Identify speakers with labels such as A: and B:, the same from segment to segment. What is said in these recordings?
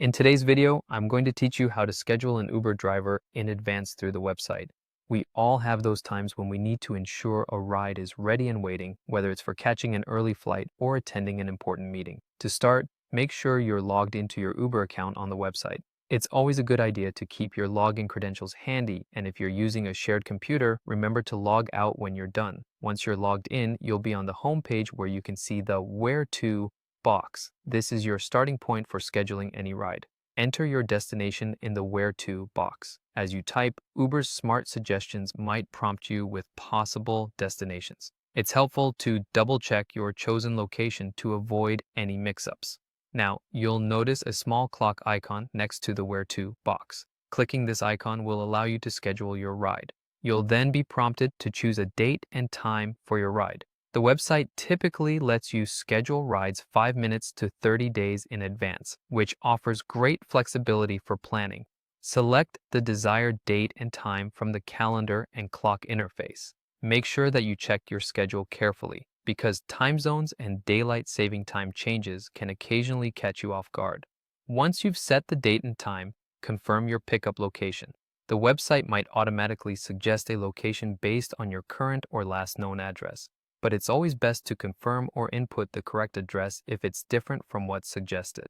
A: In today's video, I'm going to teach you how to schedule an Uber driver in advance through the website. We all have those times when we need to ensure a ride is ready and waiting, whether it's for catching an early flight or attending an important meeting. To start, make sure you're logged into your Uber account on the website. It's always a good idea to keep your login credentials handy, and if you're using a shared computer, remember to log out when you're done. Once you're logged in, you'll be on the home page where you can see the Where To box. This is your starting point for scheduling any ride. Enter your destination in the Where To box. As you type, Uber's smart suggestions might prompt you with possible destinations. It's helpful to double-check your chosen location to avoid any mix-ups. Now, you'll notice a small clock icon next to the Where To box. Clicking this icon will allow you to schedule your ride. You'll then be prompted to choose a date and time for your ride. The website typically lets you schedule rides 5 minutes to 30 days in advance, which offers great flexibility for planning. Select the desired date and time from the calendar and clock interface. Make sure that you check your schedule carefully, because time zones and daylight saving time changes can occasionally catch you off guard. Once you've set the date and time, confirm your pickup location. The website might automatically suggest a location based on your current or last known address, but it's always best to confirm or input the correct address if it's different from what's suggested.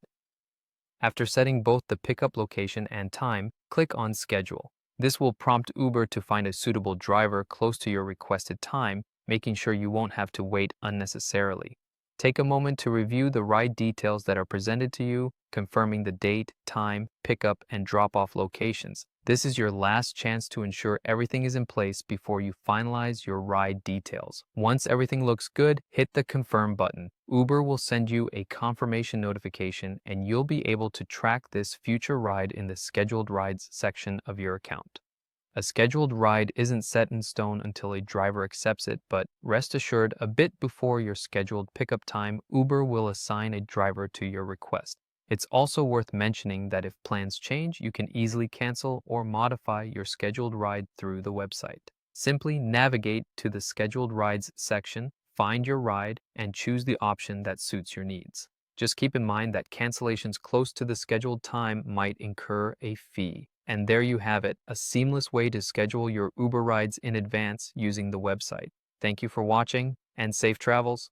A: After setting both the pickup location and time, click on Schedule. This will prompt Uber to find a suitable driver close to your requested time, making sure you won't have to wait unnecessarily. Take a moment to review the ride details that are presented to you, confirming the date, time, pickup, and drop-off locations. This is your last chance to ensure everything is in place before you finalize your ride details. Once everything looks good, hit the Confirm button. Uber will send you a confirmation notification, and you'll be able to track this future ride in the Scheduled Rides section of your account. A scheduled ride isn't set in stone until a driver accepts it, but rest assured, a bit before your scheduled pickup time, Uber will assign a driver to your request. It's also worth mentioning that if plans change, you can easily cancel or modify your scheduled ride through the website. Simply navigate to the Scheduled Rides section, find your ride, and choose the option that suits your needs. Just keep in mind that cancellations close to the scheduled time might incur a fee. And there you have it, a seamless way to schedule your Uber rides in advance using the website. Thank you for watching, and safe travels.